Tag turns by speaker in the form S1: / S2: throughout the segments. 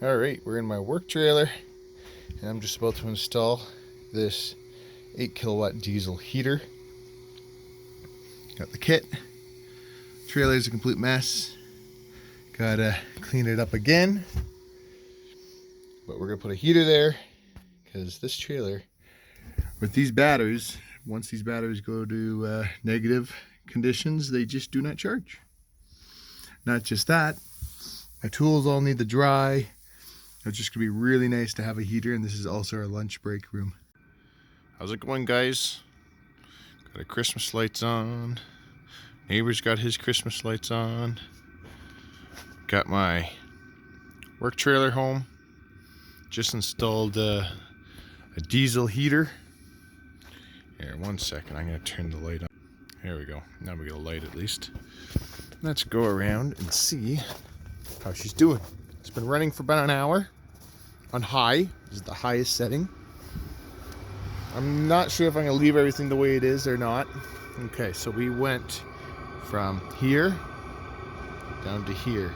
S1: Alright, we're in my work trailer and I'm just about to install this 8 kilowatt diesel heater. Got the kit. Trailer's a complete mess. Gotta clean it up again. But we're gonna put a heater there because this trailer, with these batteries, once these batteries go to negative conditions, they just do not charge. Not just that, my tools all need to dry. It's just gonna be really nice to have a heater, and this is also our lunch break room. How's it going, guys? Got our Christmas lights on. Neighbor's got his Christmas lights on. Got my work trailer home. Just installed a diesel heater. Here, 1 second, I'm gonna turn the light on. There we go, now we got a light at least. Let's go around and see how she's doing. It's been running for about an hour on high. This is the highest setting. I'm not sure if I'm gonna leave everything the way it is or not. Okay, so we went from here down to here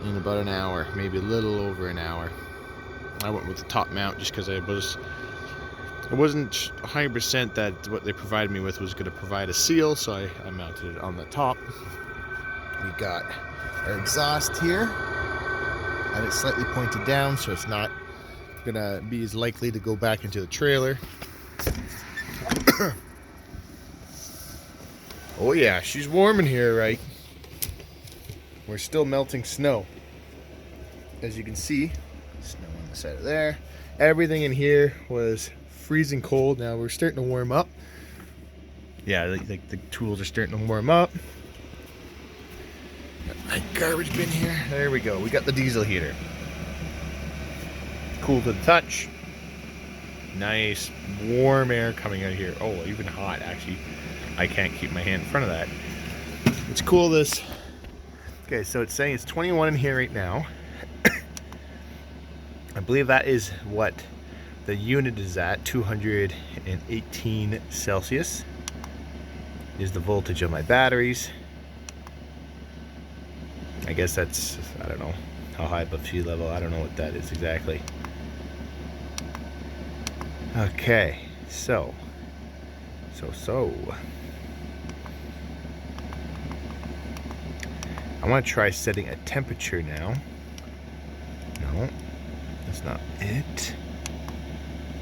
S1: in about an hour, maybe a little over an hour. I went with the top mount just because I wasn't 100% that what they provided me with was going to provide a seal, so I mounted it on the top. We got our exhaust here. I had it slightly pointed down, so it's not going to be as likely to go back into the trailer. Oh yeah, she's warm in here, right? We're still melting snow. As you can see, snow on the side of there. Everything in here was freezing cold. Now we're starting to warm up. Yeah, like the tools are starting to warm up. Got my garbage bin here. There we go. We got the diesel heater. Cool to the touch. Nice warm air coming out of here. Oh, even hot actually. I can't keep my hand in front of that. It's cool this. Okay, so it's saying it's 21 in here right now. I believe that is what the unit is at. 218 Celsius is the voltage of my batteries. I guess that's, I don't know how high above sea level. I don't know what that is exactly. Okay, so I want to try setting a temperature now. No, that's not it.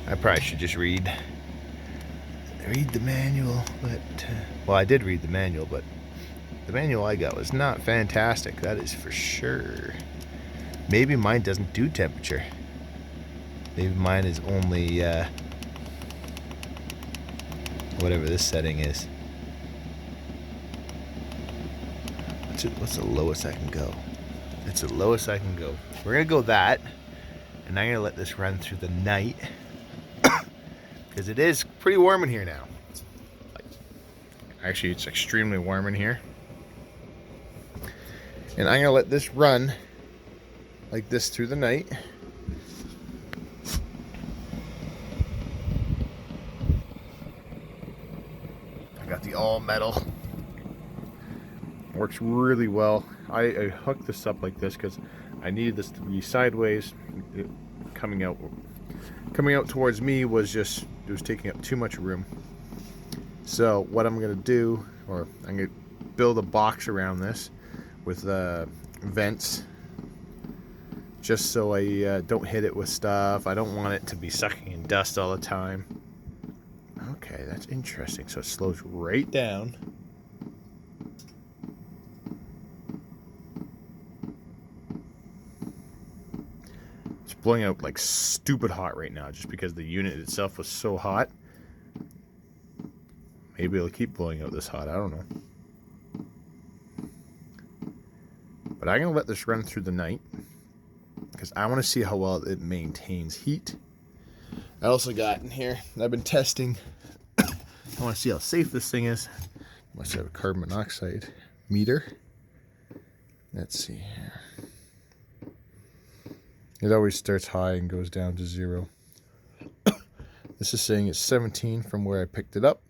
S1: I probably should just read the manual, but well, I did read the manual, but the manual I got was not fantastic, that is for sure. Maybe mine doesn't do temperature. Maybe mine is only whatever this setting is. What's the lowest I can go? It's the lowest I can go. We're gonna go that, and I'm gonna let this run through the night because it is pretty warm in here now. Actually, it's extremely warm in here, and I'm gonna let this run like this through the night. I got the all metal. Works really well. I hooked this up like this because I needed this to be sideways. Coming out towards me was taking up too much room. So what I'm gonna do, or I'm gonna build a box around this with vents, just so I don't hit it with stuff. I don't want it to be sucking in dust all the time. Okay, that's interesting. So it slows right down. Blowing out like stupid hot right now just because the unit itself was so hot. Maybe it'll keep blowing out this hot, I don't know. But I'm gonna let this run through the night because I want to see how well it maintains heat. I also got in here, I've been testing. I want to see how safe this thing is. Must have a carbon monoxide meter. Let's see here. It always starts high and goes down to 0. This is saying it's 17 from where I picked it up.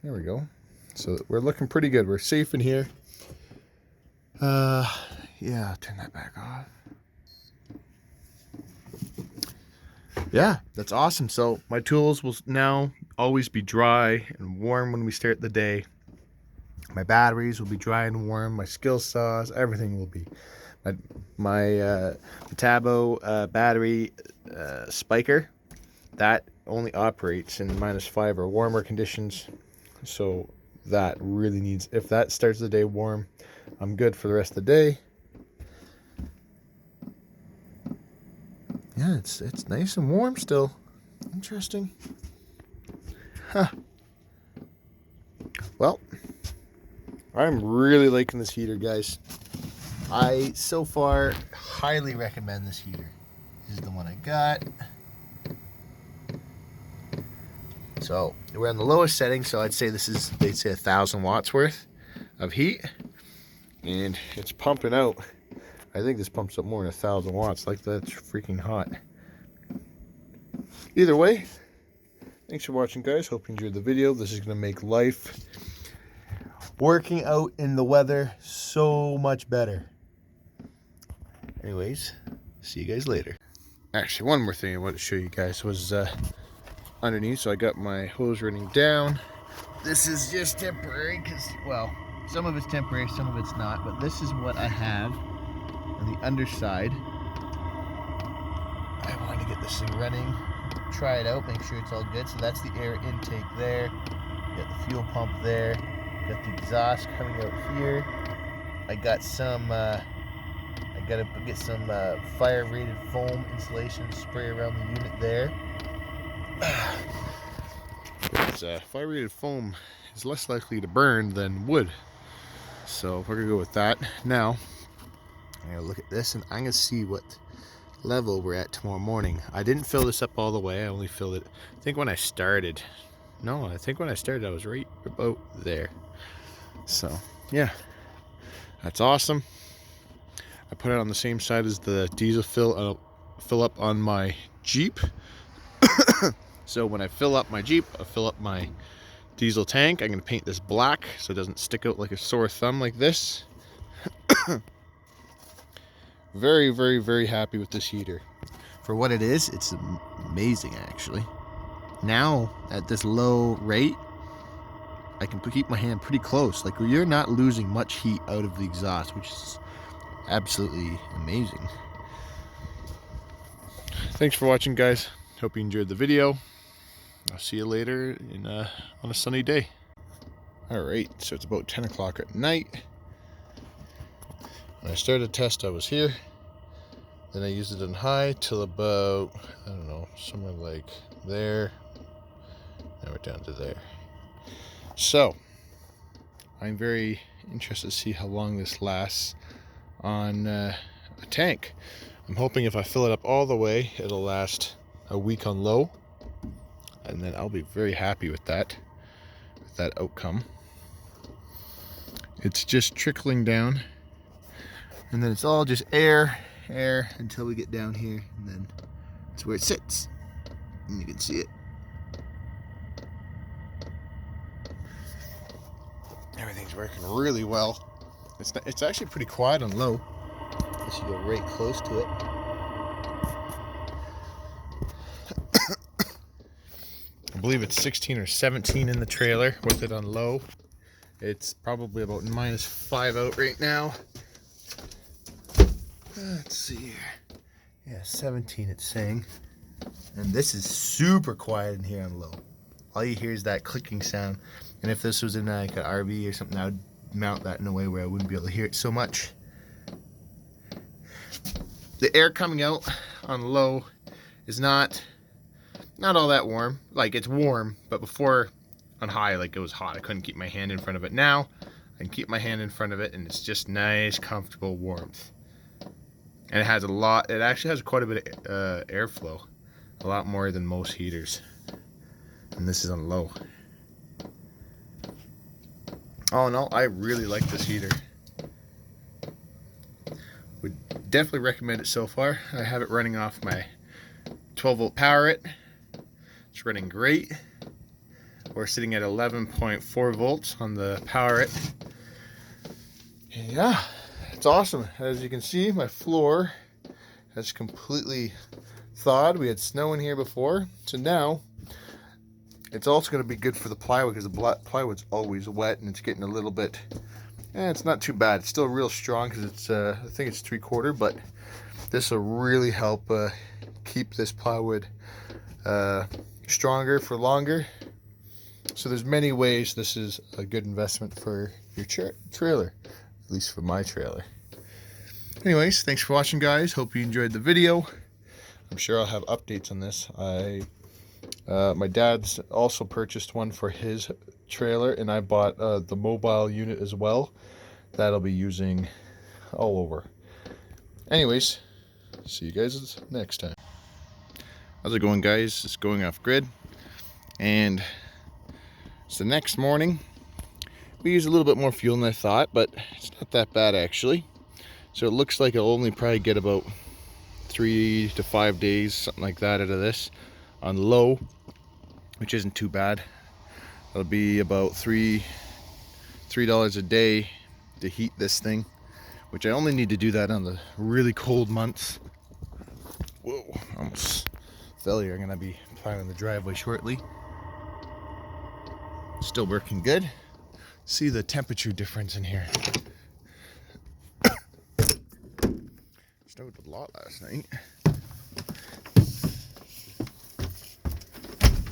S1: There we go. So we're looking pretty good. We're safe in here. Yeah, I'll turn that back off. yeah, that's awesome. So my tools will now always be dry and warm when we start the day. My batteries will be dry and warm. My skill saws, everything will be. My Tabo battery spiker, that only operates in -5 or warmer conditions. So that really needs, if that starts the day warm, I'm good for the rest of the day. Yeah, it's nice and warm still. Interesting. Huh. Well, I'm really liking this heater, guys. I so far highly recommend this heater. This is the one I got. So we're on the lowest setting, so I'd say this is, they'd say 1,000 watts worth of heat, and it's pumping out. I think this pumps up more than 1,000 watts. Like, that's freaking hot. Either way, thanks for watching, guys. Hope you enjoyed the video. This is going to make life working out in the weather so much better. Anyways, see you guys later. Actually, one more thing I wanted to show you guys was underneath. So I got my hose running down. This is just temporary because, well, some of it's temporary, some of it's not. But this is what I have on the underside. I wanted to get this thing running, try it out, make sure it's all good. So that's the air intake there. Got the fuel pump there. Got the exhaust coming out here. I got some, I gotta get some fire-rated foam insulation spray around the unit there. Fire-rated foam is less likely to burn than wood, so we're gonna go with that. Now, I'm gonna look at this and I'm gonna see what level we're at tomorrow morning. I didn't fill this up all the way. I only filled it, I think when I started. No, I think when I started I was right about there. So yeah, that's awesome. I put it on the same side as the diesel fill up on my Jeep. So when I fill up my Jeep, I fill up my diesel tank. I'm going to paint this black so it doesn't stick out like a sore thumb like this. Very, very, very happy with this heater. For what it is, it's amazing actually. Now at this low rate, I can keep my hand pretty close. Like, you're not losing much heat out of the exhaust, which is absolutely amazing. Thanks for watching, guys. Hope you enjoyed the video. I'll see you later on a sunny day. Alright, so it's about 10 o'clock at night. When I started the test, I was here. Then I used it on high till about, I don't know, somewhere like there. Now we're down to there. So, I'm very interested to see how long this lasts on a tank. I'm hoping if I fill it up all the way, it'll last a week on low. And then I'll be very happy with that outcome. It's just trickling down. And then it's all just air until we get down here. And then that's where it sits. And you can see it. Everything's working really well. It's actually pretty quiet on low. Unless you go right close to it. I believe it's 16 or 17 in the trailer with it on low. It's probably about -5 out right now. Let's see here. Yeah, 17 it's saying. And this is super quiet in here on low. All you hear is that clicking sound. And if this was in like an RV or something, I would mount that in a way where I wouldn't be able to hear it so much. The air coming out on low is not all that warm. Like, it's warm, but before on high, like, it was hot. I couldn't keep my hand in front of it. Now I can keep my hand in front of it, and it's just nice, comfortable warmth. And it has it actually has quite a bit of airflow, a lot more than most heaters. And this is on low. Oh no, I really like this heater. Would definitely recommend it so far. I have it running off my 12-volt power it. It's running great. We're sitting at 11.4 volts on the power it. Yeah, it's awesome. As you can see, my floor has completely thawed. We had snow in here before, so now it's also going to be good for the plywood because the plywood's always wet and it's getting a little bit. It's not too bad. It's still real strong because it's I think it's 3/4, but this will really help keep this plywood stronger for longer. So there's many ways this is a good investment for your trailer, at least for my trailer. Anyways, thanks for watching, guys. Hope you enjoyed the video. I'm sure I'll have updates on this. My dad's also purchased one for his trailer, and I bought the mobile unit as well that I'll be using all over. Anyways, see you guys next time. How's it going, guys? It's going off grid, and it's the next morning. We use a little bit more fuel than I thought, but it's not that bad actually. So it looks like I'll only probably get about 3 to 5 days, something like that, out of this on low, which isn't too bad. It'll be about $3 a day to heat this thing, which I only need to do that on the really cold months. Whoa, almost fell here. I'm gonna be plowing the driveway shortly. Still working good. See the temperature difference in here. Snowed a lot last night.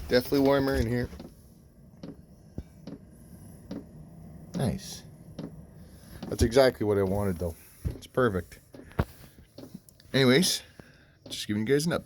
S1: Definitely warmer in here. Nice. That's exactly what I wanted though. It's perfect. Anyways, just giving you guys an update.